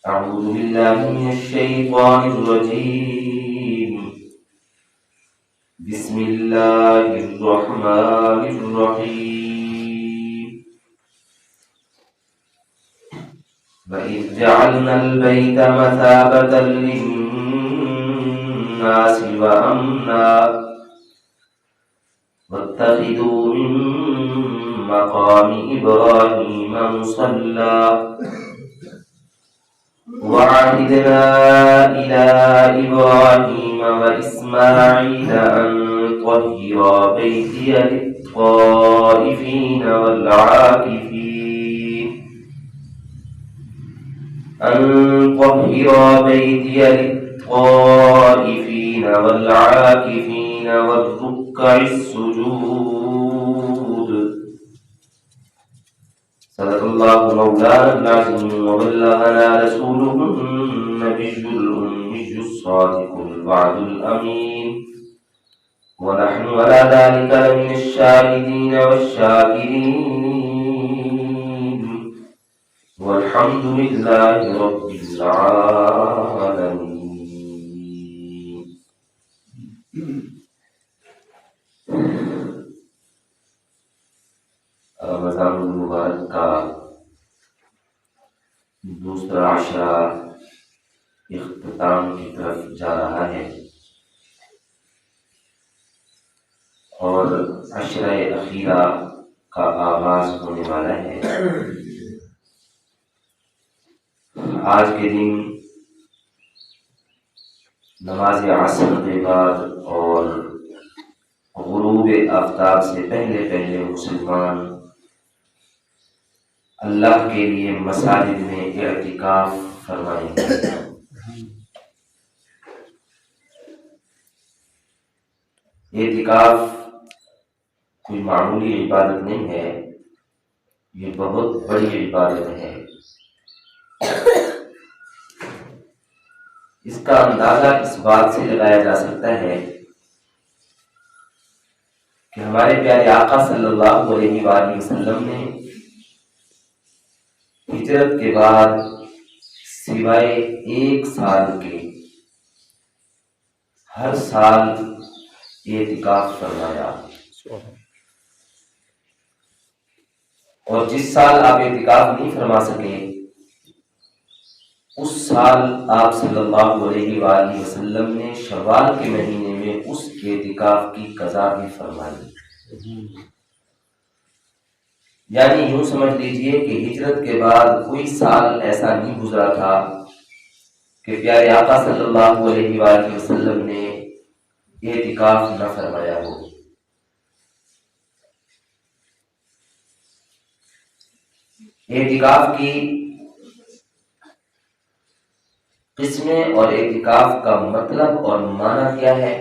أعوذ بالله من الشيطان الرجيم. بسم الله الرحمن الرحيم. وإذ جعلنا البيت مثابة للناس وأمنا واتخذوا من مقام إبراهيم مصلى وعهدنا إلى إبراهيم وإسماعيل أن طهرا بيتي للطائفين والعاكفين والركع السجود. صدق الله مولانا العظيم وبلغنا رسوله النبي الأمي الصادق الوعد الأمين ونحن على ذلك لمن الشاهدين والشاكرين والحمد لله رب العالمين. رمضان المبارک کا دوسرا عشرہ اختتام کی طرف جا رہا ہے اور عشرہ اخیرہ کا آغاز ہونے والا ہے. آج کے دن نماز عصر کے بعد اور غروب آفتاب سے پہلے مسلمان اللہ کے لیے مساجد میں اعتکاف فرمائیں گے. اعتکاف کوئی معمولی عبادت نہیں ہے، یہ بہت بڑی عبادت ہے. اس کا اندازہ اس بات سے لگایا جا سکتا ہے کہ ہمارے پیارے آقا صلی اللہ علیہ وآلہ وسلم نے ہجرت کے بعد سوائے ایک سال کے ہر سال اعتکاف فرمایا، اور جس سال آپ اعتکاف نہیں فرما سکے اس سال آپ صلی اللہ علیہ وآلہ وسلم نے شوال کے مہینے میں اس اعتکاف کی قضا بھی فرمائی. یعنی یوں سمجھ لیجئے کہ ہجرت کے بعد کوئی سال ایسا نہیں گزرا تھا کہ پیارے آقا صلی اللہ علیہ وآلہ وسلم نے اعتکاف نہ فرمایا ہو. اعتکاف کی قسمیں اور اعتکاف کا مطلب اور معنی کیا ہے؟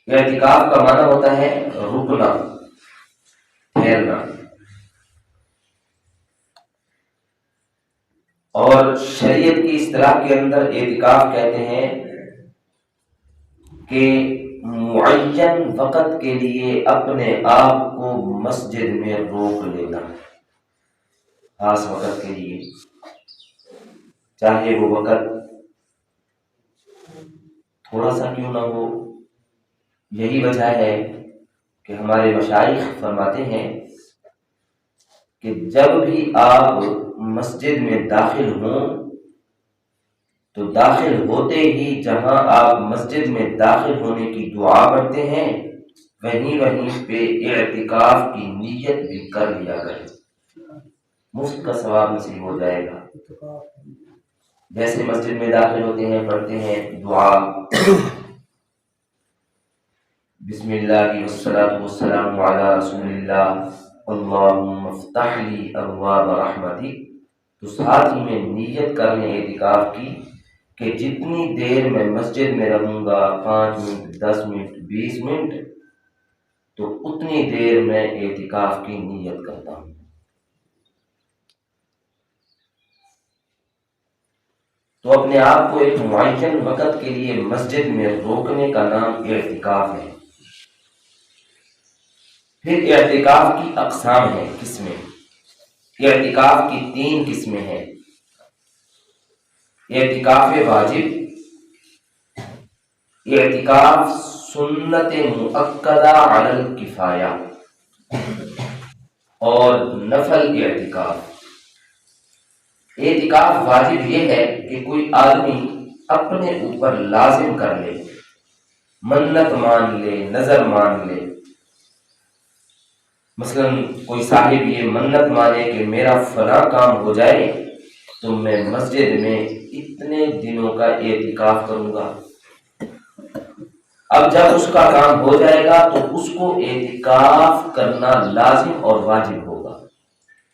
اعتکاف کا معنی ہوتا ہے رکنا، ٹھہرنا، اور شریعت کی اصطلاح کے اندر اعتکاف کہتے ہیں کہ معین وقت کے لیے اپنے آپ کو مسجد میں روک لینا، خاص وقت کے لیے، چاہے وہ وقت تھوڑا سا کیوں نہ ہو. یہی وجہ ہے کہ ہمارے مشائخ فرماتے ہیں کہ جب بھی آپ مسجد میں داخل ہوں تو داخل ہوتے ہی جہاں آپ مسجد میں داخل ہونے کی دعا پڑھتے ہیں وہیں پہ اعتکاف کی نیت بھی کر لیا کریں، مفت کا ثواب نصیب ہو جائے گا. جیسے مسجد میں داخل ہوتے ہیں پڑھتے ہیں دعا بسم اللہ والصلاۃ والسلام علی رسول اللہ اللہم افتح لی ابواب رحمتک، تو ساتھ ہی میں نیت کرنے اعتکاف کی کہ جتنی دیر میں مسجد میں رہوں گا، 5 منٹ 10 منٹ 20 منٹ، تو اتنی دیر میں اعتکاف کی نیت کرتا ہوں. تو اپنے آپ کو ایک معین وقت کے لیے مسجد میں روکنے کا نام اعتکاف ہے. پھر اعتکاف کی اقسام ہیں، قسمیں. اعتکاف کی 3 قسمیں ہیں: اعتکاف واجب، اعتکاف سنت مؤکدہ علی الکفایہ، اور نفل اعتکاف۔ اعتکاف واجب یہ ہے کہ کوئی آدمی اپنے اوپر لازم کر لے، منت مان لے، نظر مان لے۔ مثلا کوئی صاحب یہ منت مانے کہ میرا فلاں کام ہو جائے تو میں مسجد میں اتنے دنوں کا اعتکاف کروں گا۔ اب جب اس کا کام ہو جائے گا تو اس کو اعتکاف کرنا لازم اور واجب ہوگا۔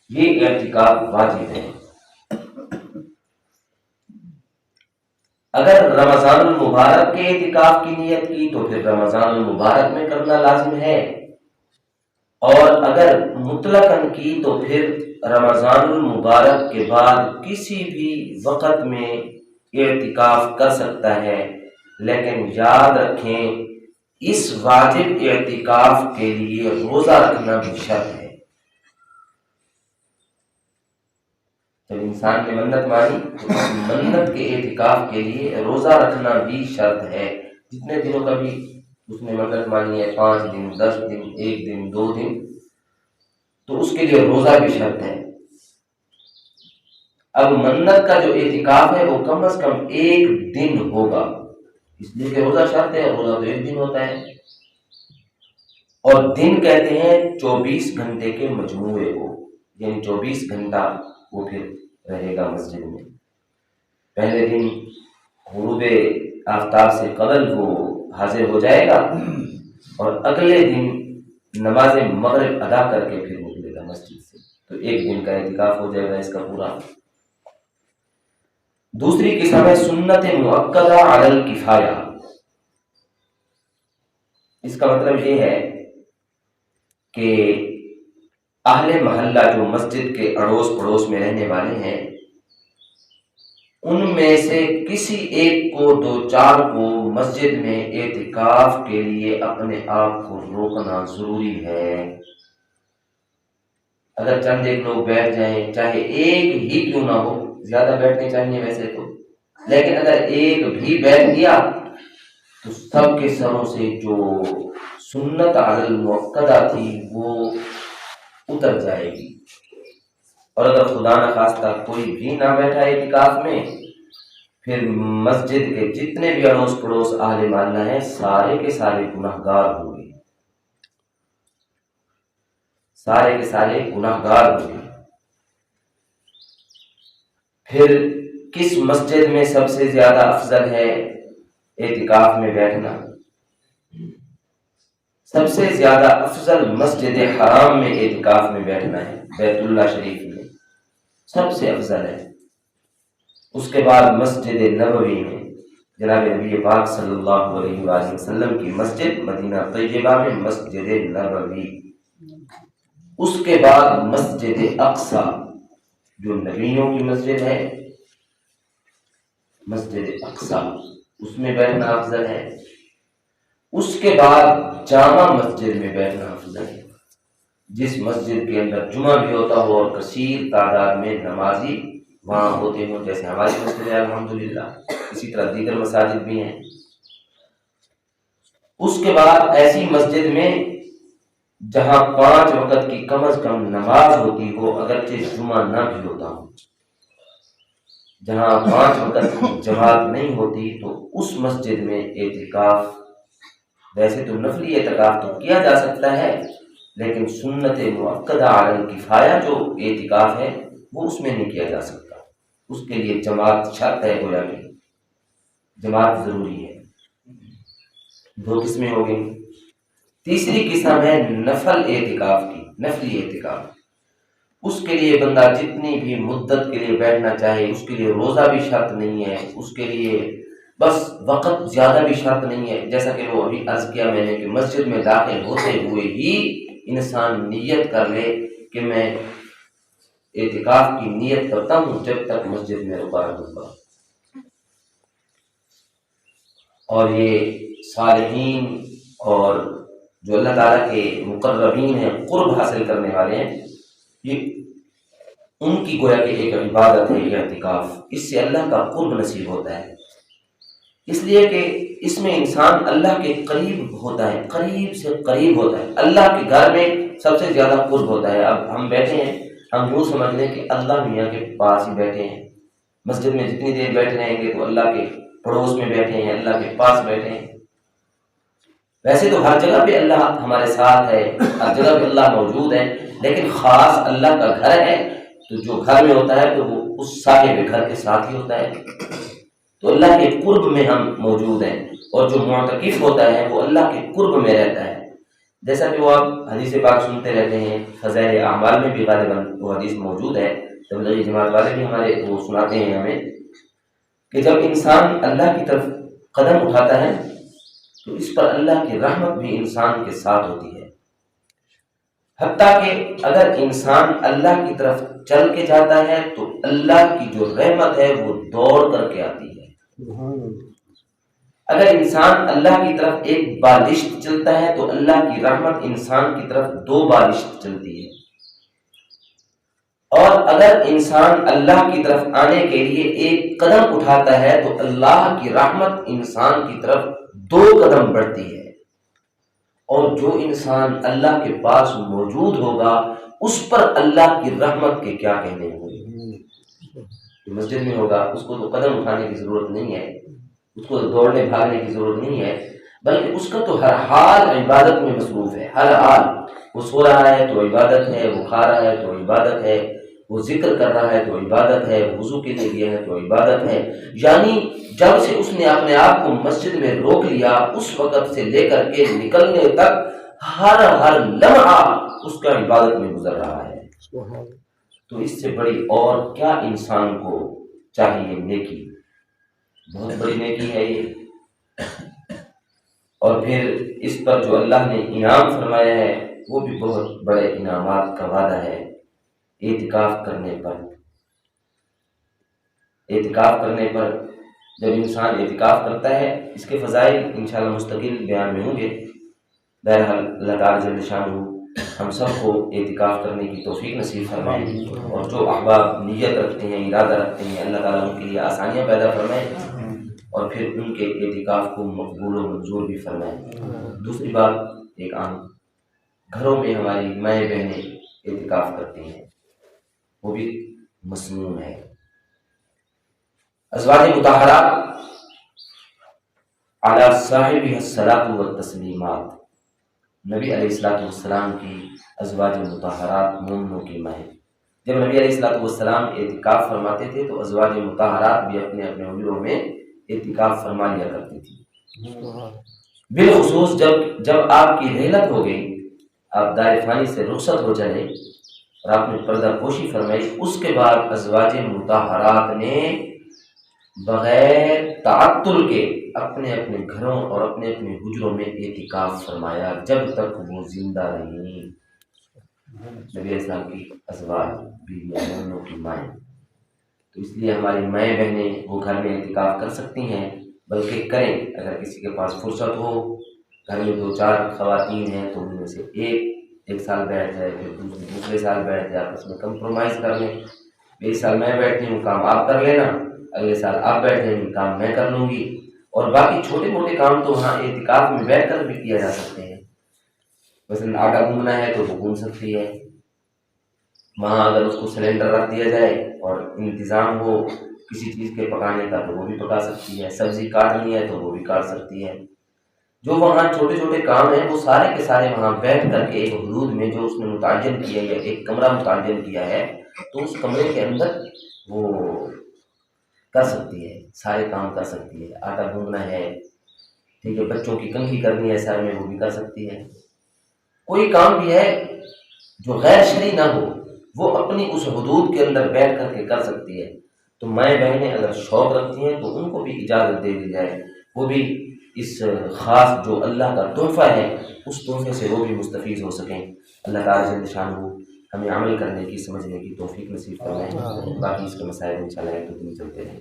یہ اعتکاف واجب ہے۔ اگر رمضان المبارک کے اعتکاف کی نیت کی تو پھر رمضان المبارک میں کرنا لازم ہے، اور اگر مطلقاً کی تو پھر رمضان المبارک کے بعد کسی بھی وقت میں اعتکاف کر سکتا ہے، لیکن یاد رکھیں اس واجب اعتکاف کے لیے روزہ رکھنا بھی شرط ہے۔ جب انسان نے منت مانی تو منت کے اعتکاف کے لیے روزہ رکھنا بھی شرط ہے۔ جتنے دنوں کا بھی اس نے منت مانی ہے، 5 دن، 10 دن، 1 دن، 2 دن، تو اس کے لیے روزہ بھی شرط ہے۔ اب منت کا جو اعتکاف ہے وہ کم از کم 1 دن ہوگا، اس لیے کہ روزہ شرط ہے، اور روزہ تو 1 دن ہوتا ہے۔ اور دن کہتے ہیں 24 گھنٹے کے مجموعے کو، یعنی 24 گھنٹہ وہ پھر رہے گا مسجد میں۔ پہلے دن غروب آفتاب سے قبل وہ حاضر ہو جائے گا، اور اگلے دن نماز مغرب ادا کر کے پھر نکلے گا مسجد سے، تو 1 دن کا اعتکاف ہو جائے گا اس کا پورا۔ دوسری قسم ہے سنت مؤکدہ علی الکفایہ۔ اس کا مطلب یہ ہے کہ اہل محلہ جو مسجد کے اڑوس پڑوس میں رہنے والے ہیں، ان میں سے کسی ایک کو 2-4 کو مسجد میں اعتکاف کے لیے اپنے آپ کو روکنا ضروری ہے۔ اگر چند ایک لوگ بیٹھ جائیں، چاہے ایک ہی کیوں نہ ہو، زیادہ بیٹھنے چاہیے ویسے تو، لیکن اگر ایک بھی بیٹھ گیا تو سب کے سروں سے جو سنت علی المؤکدہ تھی وہ اتر جائے گی۔ اور اگر خدا نخواستہ کوئی بھی نہ بیٹھا اعتکاف میں، پھر مسجد کے جتنے بھی اڑوس پڑوس اہل محلہ ہیں سارے کے سارے گناہگار ہوں گے، سارے کے سارے گناہگار ہوں گے۔ پھر کس مسجد میں سب سے زیادہ افضل ہے اعتکاف میں بیٹھنا؟ سب سے زیادہ افضل مسجد حرام میں اعتکاف میں بیٹھنا ہے، بیت اللہ شریف میں سب سے افضل ہے۔ اس کے بعد مسجد نبوی میں، جناب نبی پاک صلی اللہ علیہ وآلہ وسلم کی مسجد مدینہ طیبہ میں مسجد نبوی، اس کے بعد مسجد اقصی جو نبیوں کی مسجد ہے، مسجد اقصی اس میں بیٹھنا افضل ہے۔ اس کے بعد جامع مسجد میں بیٹھنا افضل ہے، جس مسجد کے اندر جمعہ بھی ہوتا ہو اور کثیر تعداد میں نمازی وہاں ہوتے ہوں، جیسے ہماری مسجد ہے الحمدللہ، اسی طرح دیگر مساجد بھی ہیں۔ اس کے بعد ایسی مسجد میں جہاں 5 وقت کی کم از کم نماز ہوتی ہو، اگرچہ جمعہ نہ بھی ہوتا ہو، جہاں 5 وقت کی جماعت نہیں ہوتی، تو اس مسجد میں اعتکاف، ویسے تو نفلی اعتکاف تو کیا جا سکتا ہے، لیکن سنت مؤکدہ علی الکفایہ جو اعتکاف ہے وہ اس میں نہیں کیا جا سکتا، اس کے لیے جماعت شرط ہے، گویا کہ جماعت ضروری ہے۔ 2 قسمیں ہو گئی۔ تیسری قسم ہے نفل اعتکاف کی، نفلی اعتکاف۔ اس کے لیے بندہ جتنی بھی مدت کے لیے بیٹھنا چاہے، اس کے لیے روزہ بھی شرط نہیں ہے، اس کے لیے بس وقت زیادہ بھی شرط نہیں ہے، جیسا کہ وہ ابھی عرض کیا میں نے کہ مسجد میں داخل ہوتے ہوئے ہی انسان نیت کر لے کہ میں اعتکاف کی نیت کرتا ہوں جب تک مسجد میں رکا رہوں گا۔ اور یہ صالحین اور جو اللہ تعالیٰ کے مقربین ہیں، قرب حاصل کرنے والے ہیں، یہ ان کی گویا کہ ایک عبادت ہے یہ اعتکاف، اس سے اللہ کا قرب نصیب ہوتا ہے، اس لیے کہ اس میں انسان اللہ کے قریب ہوتا ہے، قریب سے قریب ہوتا ہے، اللہ کے گھر میں سب سے زیادہ قرب ہوتا ہے۔ اب ہم بیٹھے ہیں، ہم یوں سمجھ لیں کہ اللہ میاں کے پاس ہی بیٹھے ہیں، مسجد میں جتنی دیر بیٹھے رہیں گے تو اللہ کے پڑوس میں بیٹھے ہیں، اللہ کے پاس بیٹھے ہیں۔ ویسے تو ہر جگہ پہ اللہ ہمارے ساتھ ہے، ہر جگہ پہ اللہ موجود ہے، لیکن خاص اللہ کا گھر ہے تو جو گھر میں ہوتا ہے تو وہ اس صاحب گھر کے ساتھ ہی ہوتا ہے، تو اللہ کے قرب میں ہم موجود ہیں، اور جو معتکف ہوتا ہے وہ اللہ کے قرب میں رہتا ہے۔ جیسا کہ وہ آپ حدیث پاک سنتے رہتے ہیں، فضائل اعمال میں بھی غالباً وہ حدیث موجود ہے، تبلیغی جماعت والے بھی ہمارے وہ سناتے ہیں ہمیں کہ جب انسان اللہ کی طرف قدم اٹھاتا ہے تو اس پر اللہ کی رحمت بھی انسان کے ساتھ ہوتی ہے، حتیٰ کہ اگر انسان اللہ کی طرف چل کے جاتا ہے تو اللہ کی جو رحمت ہے وہ دوڑ کر کے آتی ہے۔ اگر انسان اللہ کی طرف ایک بالشت چلتا ہے تو اللہ کی رحمت انسان کی طرف 2 بالشت چلتی ہے، اور اگر انسان اللہ کی طرف آنے کے لیے ایک قدم اٹھاتا ہے تو اللہ کی رحمت انسان کی طرف 2 قدم بڑھتی ہے، اور جو انسان اللہ کے پاس موجود ہوگا اس پر اللہ کی رحمت کے کیا کہنے ہوں گے۔ مسجد میں ہوگا اس کو تو قدم اٹھانے کی ضرورت نہیں ہے، اس کو دوڑنے بھاگنے کی ضرورت نہیں ہے، بلکہ اس کا تو ہر حال عبادت میں مصروف ہے، ہر حال وہ سو رہا ہے تو عبادت ہے، وہ کھا رہا ہے تو عبادت ہے، وہ ذکر کر رہا ہے تو عبادت ہے، وضو کے لیے گیا ہے تو عبادت ہے، یعنی جب سے اس نے اپنے آپ کو مسجد میں روک لیا اس وقت سے لے کر کے نکلنے تک ہر لمحہ اس کا عبادت میں گزر رہا ہے۔ تو اس سے بڑی اور کیا انسان کو چاہیے نیکی، بہت بڑی نیکی ہے یہ، اور پھر اس پر جو اللہ نے انعام فرمایا ہے وہ بھی بہت بڑے انعامات کا وعدہ ہے۔ اعتکاف کرنے پر جب انسان اعتکاف کرتا ہے، اس کے فضائل انشاءاللہ مستقل بیان میں ہوں گے۔ بہرحال اللہ تعالیٰ جل شانہ ہم سب کو اعتکاف کرنے کی توفیق نصیب فرمائے، اور جو احباب نیت رکھتے ہیں، ارادہ رکھتے ہیں، اللہ تعالیٰ ان کے لیے آسانیاں پیدا فرمائے، اور پھر ان کے اعتکاف کو مقبول و منظور بھی فرمائے۔ دوسری بات، ایک عام گھروں میں ہماری مائیں بہنیں اعتکاف کرتی ہیں، وہ بھی مسنون ہے۔ ازواج مطہرات علی صاحبہ الصلاۃ والتسلیمات، نبی علیہ السلام کی ازواج مطہرات مومنوں کی مائیں، جب نبی علیہ السلام اعتکاف فرماتے تھے تو ازواج مطہرات بھی اپنے اپنے حجروں میں اعتکاف فرما لیا کرتی تھی۔ بالخصوص جب آپ کی رحلت ہو گئی، آپ دار فانی سے رخصت ہو جائیں اور آپ نے پردہ پوشی فرمائی، اس کے بعد ازواج مطہرات نے بغیر تعطل کے اپنے اپنے گھروں اور اپنے اپنے حجروں میں اعتکاف فرمایا جب تک وہ زندہ رہیں۔ نبی علیہ السلام کی ازواج بیویاں مومنوں کی مائیں، تو اس لیے ہماری مائیں بہنیں وہ گھر میں اعتکاف کر سکتی ہیں، بلکہ کریں۔ اگر کسی کے پاس فرصت ہو، گھر میں 2-4 خواتین ہیں تو ان میں سے ایک سال بیٹھ جائے، پھر دوسرے سال بیٹھ جائے، آپس میں کمپرومائز کر لیں، اس سال میں بیٹھتی ہوں، کام آپ کر لینا، اگلے سال آپ بیٹھ جائیں گے، کام میں کر لوں گی، اور باقی چھوٹے موٹے کام تو وہاں اعتکاف میں بیٹھ کر بھی کیا جا سکتے ہیں۔ مثلاً آٹا گوندنا ہے تو وہ گوند سکتی ہے، وہاں اگر اس کو سلنڈر رکھ دیا جائے اور انتظام ہو کسی چیز کے پکانے کا تو وہ بھی پکا سکتی ہے، سبزی کاٹنی ہے تو وہ بھی کاٹ سکتی ہے۔ جو وہاں چھوٹے چھوٹے کام ہیں وہ سارے کے سارے وہاں بیٹھ کر کے ایک حدود میں جو اس نے متعین کیا ہے، ایک کمرہ متعین کیا ہے، تو اس کمرے کے اندر وہ کر سکتی ہے، سارے کام کر سکتی ہے۔ آٹا گوندنا ہے، ٹھیک ہے، بچوں کی کنگھی کرنی ہے سر میں، وہ بھی کر سکتی ہے۔ کوئی کام بھی ہے جو غیر شرعی نہ ہو وہ اپنی اس حدود کے اندر بیٹھ کر کے کر سکتی ہے۔ تو مائیں بہنیں اگر شوق رکھتی ہیں تو ان کو بھی اجازت دے دی جائے، وہ بھی اس خاص جو اللہ کا تحفہ ہے اس تحفے سے وہ بھی مستفید ہو سکیں۔ اللہ تعالیٰ جل شانہ ہمیں عمل کرنے کی، سمجھنے کی توفیق نصیب فرمائے۔ باقی اس کے مسائل انشاءاللہ ایک دو دن چلتے رہیں۔